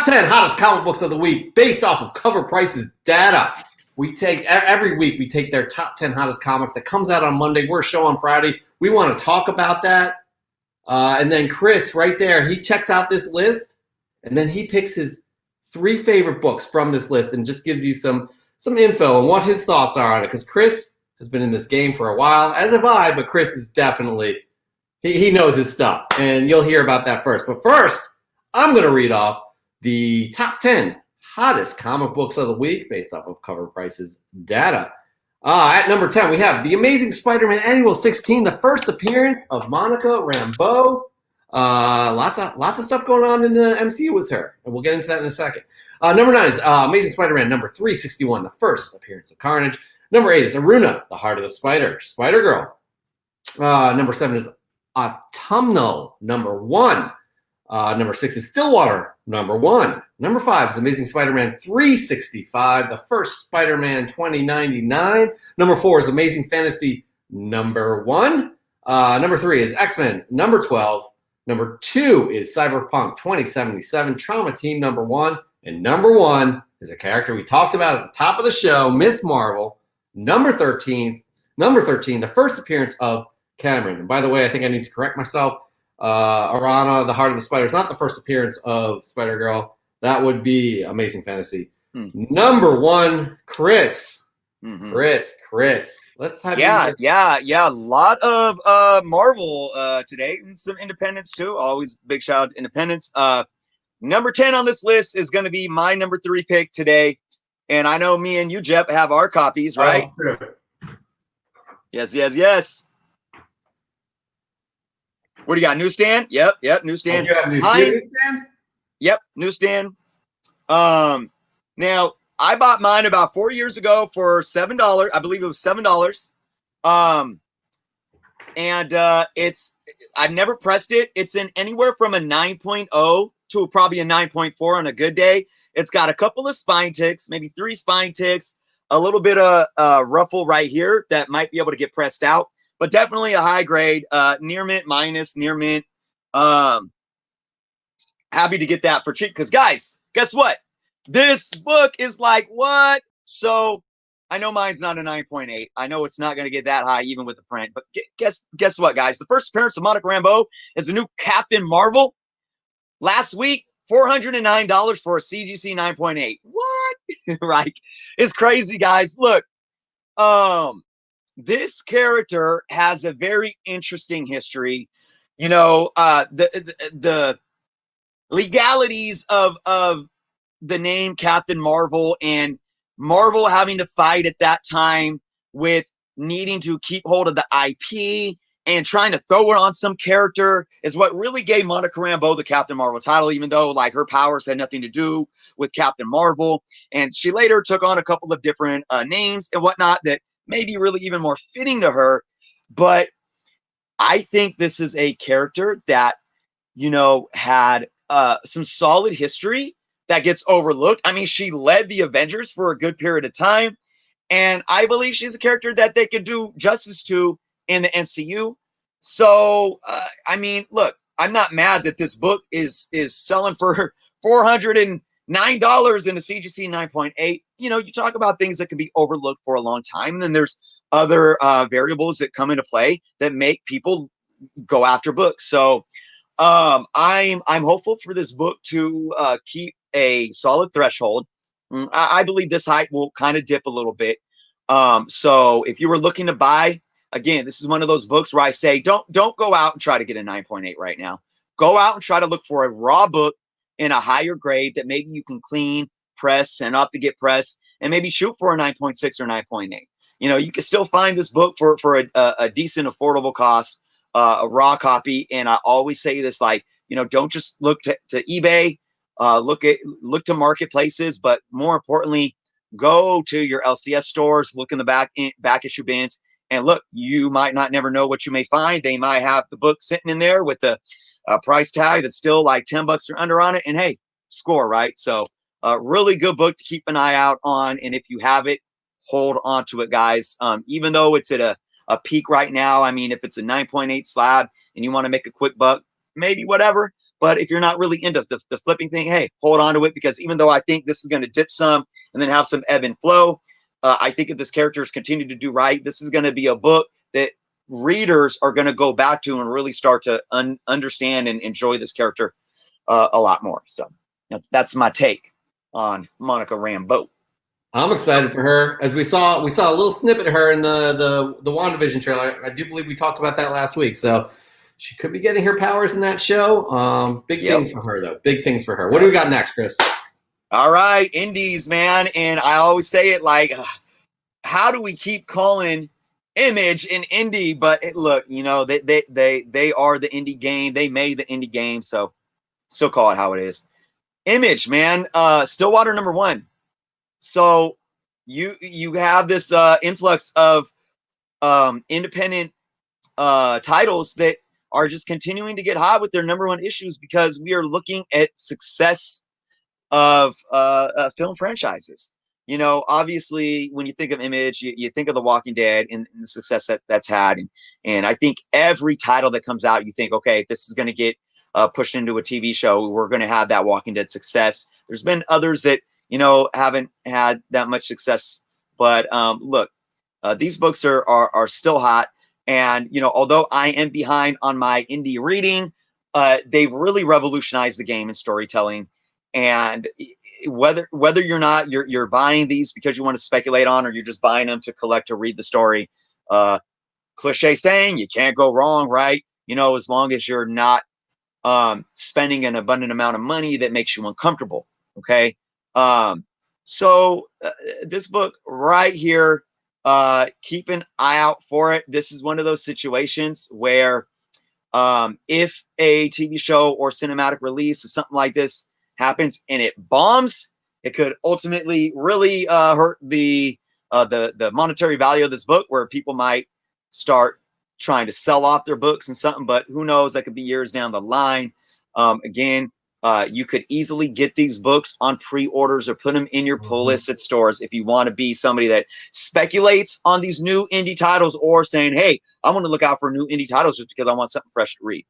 Top 10 hottest comic books of the week based off of Cover Price's data. We take every week. We take their top 10 hottest comics that comes out on Monday. We're a show on Friday. We want to talk about that, and then Chris, right there, he checks out this list, and then he picks his 3 favorite books from this list, and just gives you some info on what his thoughts are on it. Because Chris has been in this game for a while, as have I. But Chris is definitely he knows his stuff, and you'll hear about that first. But first, I'm going to read off the top 10 hottest comic books of the week based off of Cover Price's data. At number 10, we have The Amazing Spider-Man Annual 16, the first appearance of Monica Rambeau. Lots of stuff going on in the MCU with her, and we'll get into that in a second. Number 9 is Amazing Spider-Man number 361, the first appearance of Carnage. Number 8 is ARANA, the Heart of the Spider, Spider-Girl. Number 7 is Autumnal, number 1. Number 6 is Stillwater, number 1. Number 5 is Amazing Spider-Man 365, the first Spider-Man 2099. Number 4 is Amazing Fantasy number 1. Number 3 is X-Men number 12. Number 2 is Cyberpunk 2077, Trauma Team number 1. And number 1 is a character we talked about at the top of the show, Miss Marvel, number 13, the first appearance of KAMRAN. And by the way, I think I need to correct myself. ARANA, the Heart of the Spider, is not the first appearance of Spider-Girl. That would be Amazing Fantasy. Number 1, Chris. Chris. Let's have a lot of Marvel today, and some Independence too. Always big shout out to Independence. Number 10 on this list is going to be my number 3 pick today, and I know me and you, Jep, have our copies, right? Oh, sure. Yes. What do you got? Newsstand? Yep. Newsstand. Oh, you have newsstand? Yep, newsstand. Now I bought mine about 4 years ago for $7. I believe it was $7. It's I've never pressed it. It's in anywhere from a 9.0 to probably a 9.4 on a good day. It's got a couple of spine ticks, maybe 3 spine ticks, a little bit of ruffle right here that might be able to get pressed out. But definitely a high grade, near mint minus, near mint. Happy to get that for cheap. Because guys, guess what? This book is like what? So I know mine's not a 9.8. I know it's not going to get that high even with the print. But guess what, guys? The first appearance of Monica Rambeau is the new Captain Marvel. Last week, $409 for a CGC 9.8. What? Right? It's crazy, guys. Look, this character has a very interesting history. You know, the legalities of the name Captain Marvel, and Marvel having to fight at that time with needing to keep hold of the IP and trying to throw it on some character is what really gave Monica Rambeau the Captain Marvel title, even though like her powers had nothing to do with Captain Marvel. And she later took on a couple of different names and whatnot that may be really even more fitting to her. But I think this is a character that, you know, had some solid history that gets overlooked. I mean, she led the Avengers for a good period of time, and I believe she's a character that they could do justice to in the MCU. So, I mean, look, I'm not mad that this book is selling for $409 in a CGC 9.8. You know, you talk about things that can be overlooked for a long time, and then there's other variables that come into play that make people go after books. So, I'm hopeful for this book to keep a solid threshold. I believe this hype will kind of dip a little bit. So if you were looking to buy, again, this is one of those books where I say don't go out and try to get a 9.8 right now. Go out and try to look for a raw book in a higher grade that maybe you can clean, press, send off to get pressed, and maybe shoot for a 9.6 or 9.8. You know, you can still find this book for a decent, affordable cost, a raw copy. And I always say this, like, you know, don't just look to eBay, look to marketplaces, but more importantly, go to your LCS stores, look in the back issue bins, and look. You might not never know what you may find. They might have the book sitting in there with the price tag that's still like $10 or under on it, and hey, score, right? So really good book to keep an eye out on, and if you have it, hold on to it, guys. Even though it's at a peak right now, I mean, if it's a 9.8 slab and you want to make a quick buck, maybe whatever. But if you're not really into the flipping thing, hey, hold on to it, because even though I think this is going to dip some and then have some ebb and flow, I think if this character is continuing to do right, this is going to be a book that readers are going to go back to and really start to understand and enjoy this character a lot more. So that's my take on Monica Rambeau. I'm excited for her. As we saw a little snippet of her in the WandaVision trailer. I do believe we talked about that last week. So she could be getting her powers in that show. Big things for her, though. Big things for her. What do we got next, Chris? All right, indies, man. And I always say it like, how do we keep calling Image an indie? But look, you know, they are the indie game. They made the indie game, so still call it how it is. Image, man. Stillwater #1. So you have this influx of independent titles that are just continuing to get hot with their #1 issues, because we are looking at success of film franchises. You know, obviously, when you think of Image, you think of The Walking Dead and the success that's had. And I think every title that comes out, you think, okay, this is going to get pushed into a TV show. We're going to have that Walking Dead success. There's been others that, you know, haven't had that much success. But look, these books are still hot. And, you know, although I am behind on my indie reading, they've really revolutionized the game in storytelling. And whether you're not you're buying these because you want to speculate on, or you're just buying them to collect or read the story, cliche saying, you can't go wrong, right? You know, as long as you're not spending an abundant amount of money that makes you uncomfortable. Okay. So this book right here, keep an eye out for it. This is one of those situations where if a TV show or cinematic release of something like this happens and it bombs, it could ultimately really hurt the monetary value of this book, where people might start trying to sell off their books and something. But who knows? That could be years down the line. Again, you could easily get these books on pre-orders or put them in your pull list at stores if you want to be somebody that speculates on these new indie titles, or saying, hey, I want to look out for new indie titles just because I want something fresh to read.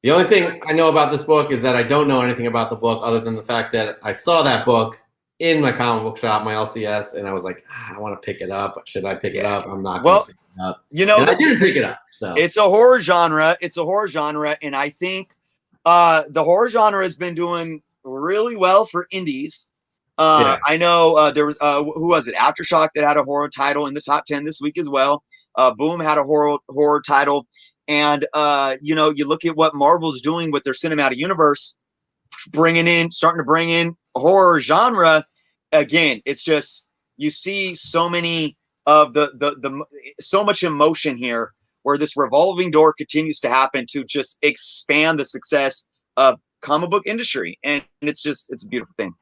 The only thing I know about this book is that I don't know anything about the book other than the fact that I saw that book in my comic book shop, my LCS, and I was like, I want to pick it up. Should I pick it up? I'm not going to pick it up. You know, and I didn't pick it up. So it's a horror genre. It's a horror genre, and I think the horror genre has been doing really well for indies. I know there was who was it? Aftershock that had a horror title in the top 10 this week as well. Boom had a horror title. And, you know, you look at what Marvel's doing with their cinematic universe, starting to bring in horror genre. Again, it's just, you see so many of so much emotion here, where this revolving door continues to happen to just expand the success of comic book industry. And it's a beautiful thing.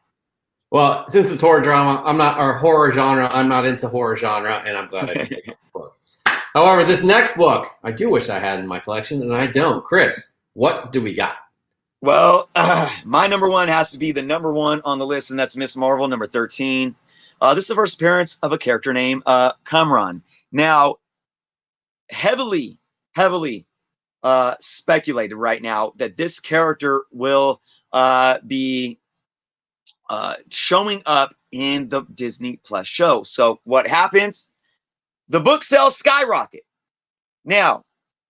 Well, since it's horror drama, horror genre, I'm not into horror genre, and I'm glad I didn't pick up the book. However, this next book, I do wish I had in my collection, and I don't. Chris, what do we got? Well, my #1 has to be the #1 on the list, and that's Miss Marvel, #13. This is the first appearance of a character named KAMRAN. Now, heavily speculated right now that this character will be showing up in the Disney Plus show. So what happens? The book sales skyrocket. Now,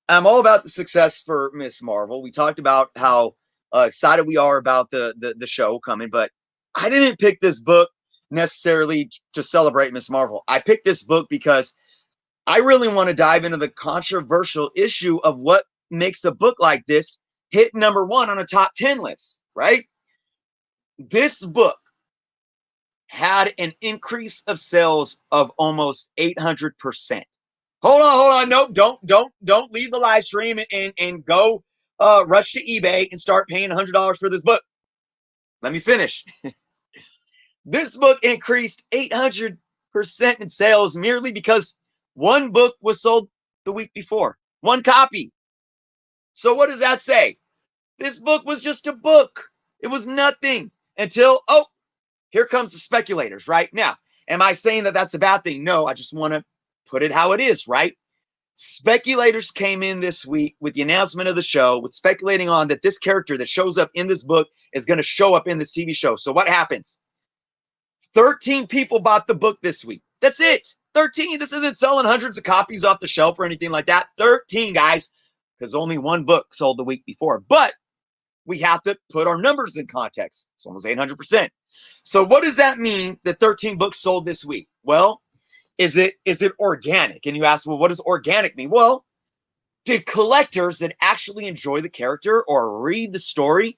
I'm all about the success for Miss Marvel. We talked about how excited we are about the show coming, but I didn't pick this book necessarily to celebrate Miss Marvel. I picked this book because I really want to dive into the controversial issue of what makes a book like this hit #1 on a top 10 list, right? This book had an increase of sales of almost 800%. Hold on. No, don't leave the live stream and go rush to eBay and start paying $100 for this book. Let me finish. This book increased 800% in sales merely because one book was sold the week before. One copy. So what does that say? This book was just a book. It was nothing until, here comes the speculators, right? Now, am I saying that that's a bad thing? No, I just want to put it how it is, right? Speculators came in this week with the announcement of the show with speculating on that this character that shows up in this book is going to show up in this TV show. So what happens? 13 people bought the book this week. That's it. 13. This isn't selling hundreds of copies off the shelf or anything like that. 13, guys, because only one book sold the week before. But we have to put our numbers in context. It's almost 800%. So what does that mean that 13 books sold this week? Well, is it organic? And you ask, well, what does organic mean? Well, did collectors that actually enjoy the character or read the story,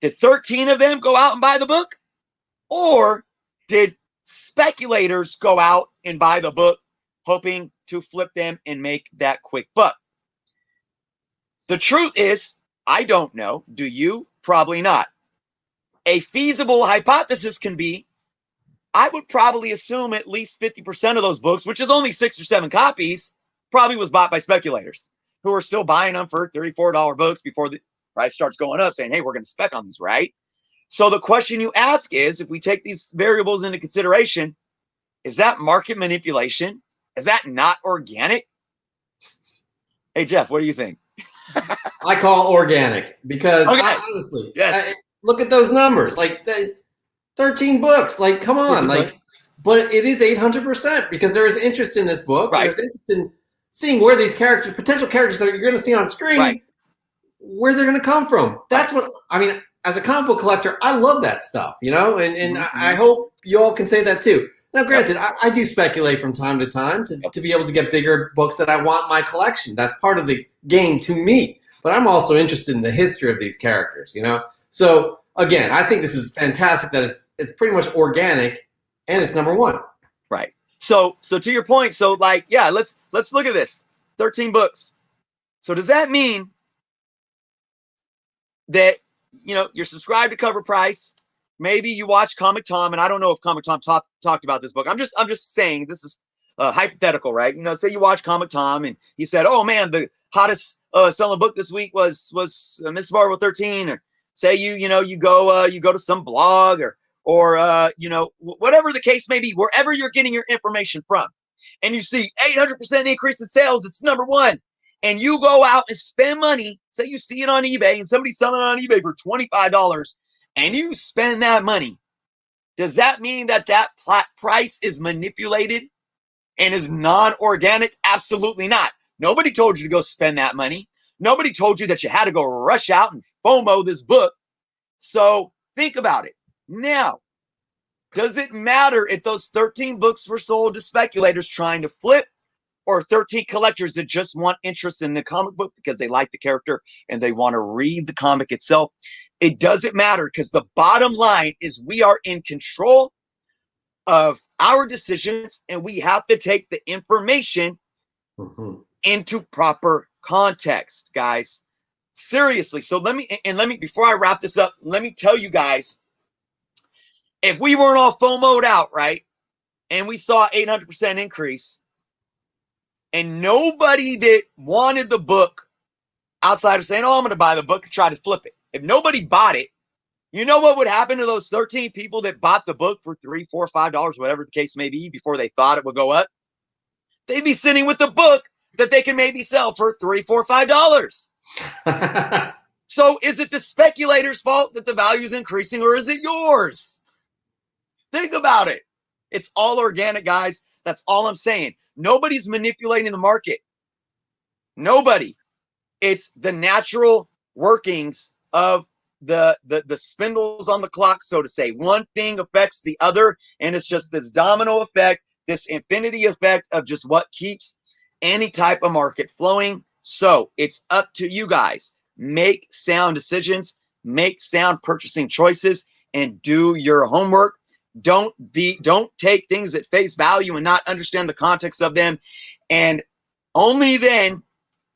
did 13 of them go out and buy the book? Or did speculators go out and buy the book, hoping to flip them and make that quick buck? The truth is, I don't know. Do you? Probably not. A feasible hypothesis can be, I would probably assume at least 50% of those books, which is only 6 or 7 copies, probably was bought by speculators who are still buying them for $34 books before the price starts going up, saying, hey, we're going to spec on these, right? So the question you ask is, if we take these variables into consideration, is that market manipulation? Is that not organic? Hey, Jeff, what do you think? I call organic because Okay. honestly, Yes. look at those numbers. Like 13 books. Like, come on. Like, but it is 800% because there is interest in this book. Right. There's interest in seeing where these characters, potential characters that you're going to see on screen, Right. where they're going to come from. That's what I mean. As a comic book collector, I love that stuff, you know, and I hope you all can say that too. Now, granted, I do speculate from time to time to be able to get bigger books that I want in my collection. That's part of the game to me. But I'm also interested in the history of these characters, you know. So again, I think this is fantastic that it's pretty much organic and it's number one. Right. So to your point, so like, yeah, let's look at this. 13 books. So does that mean that, you know, you're subscribed to Cover Price? Maybe you watch Comic Tom, and I don't know if Comic Tom talked about this book. I'm just saying, this is hypothetical, right? You know, say you watch Comic Tom and he said, oh man, the hottest selling book this week was Miss Marvel 13. Or say you go to some blog or you know, whatever the case may be, wherever you're getting your information from, and you see 800% increase in sales, it's number one. And you go out and spend money, say you see it on eBay and somebody's selling it on eBay for $25 and you spend that money. Does that mean that price is manipulated and is non-organic? Absolutely not. Nobody told you to go spend that money. Nobody told you that you had to go rush out and FOMO this book. So think about it. Now, does it matter if those 13 books were sold to speculators trying to flip, or 13 collectors that just want interest in the comic book because they like the character and they want to read the comic itself? It doesn't matter, because the bottom line is we are in control of our decisions and we have to take the information into proper context, guys. Seriously. So let me, before I wrap this up, let me tell you guys, if we weren't all FOMO'd out, right, and we saw 800% increase, and nobody that wanted the book outside of saying, oh, I'm going to buy the book and try to flip it, if nobody bought it, you know what would happen to those 13 people that bought the book for $3, $4, $5, whatever the case may be, before they thought it would go up? They'd be sitting with the book that they can maybe sell for $3, $4, $5. So is it the speculator's fault that the value is increasing, or is it yours? Think about it. It's all organic, guys. That's all I'm saying. Nobody's manipulating the market. Nobody. It's the natural workings of the spindles on the clock, so to say. One thing affects the other, and it's just this domino effect, this infinity effect of just what keeps any type of market flowing. So it's up to you guys. Make sound decisions, make sound purchasing choices, and do your homework. Don't take things at face value and not understand the context of them. And only then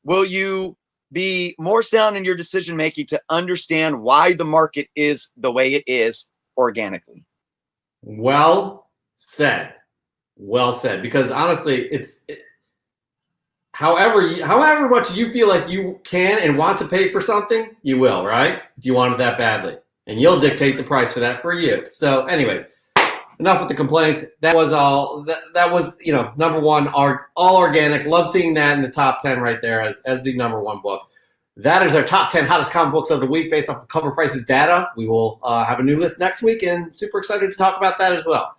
will you be more sound in your decision making to understand why the market is the way it is organically. Well said. Well said. Because honestly, however much you feel like you can and want to pay for something, you will, right? If you want it that badly. And you'll dictate the price for that for you. So anyways, enough with the complaints. That was all. That was, you know, number one. All organic. Love seeing that in the top 10 right there as the number one book. That is our top 10 hottest comic books of the week based off of Cover Prices data. We will have a new list next week, and super excited to talk about that as well.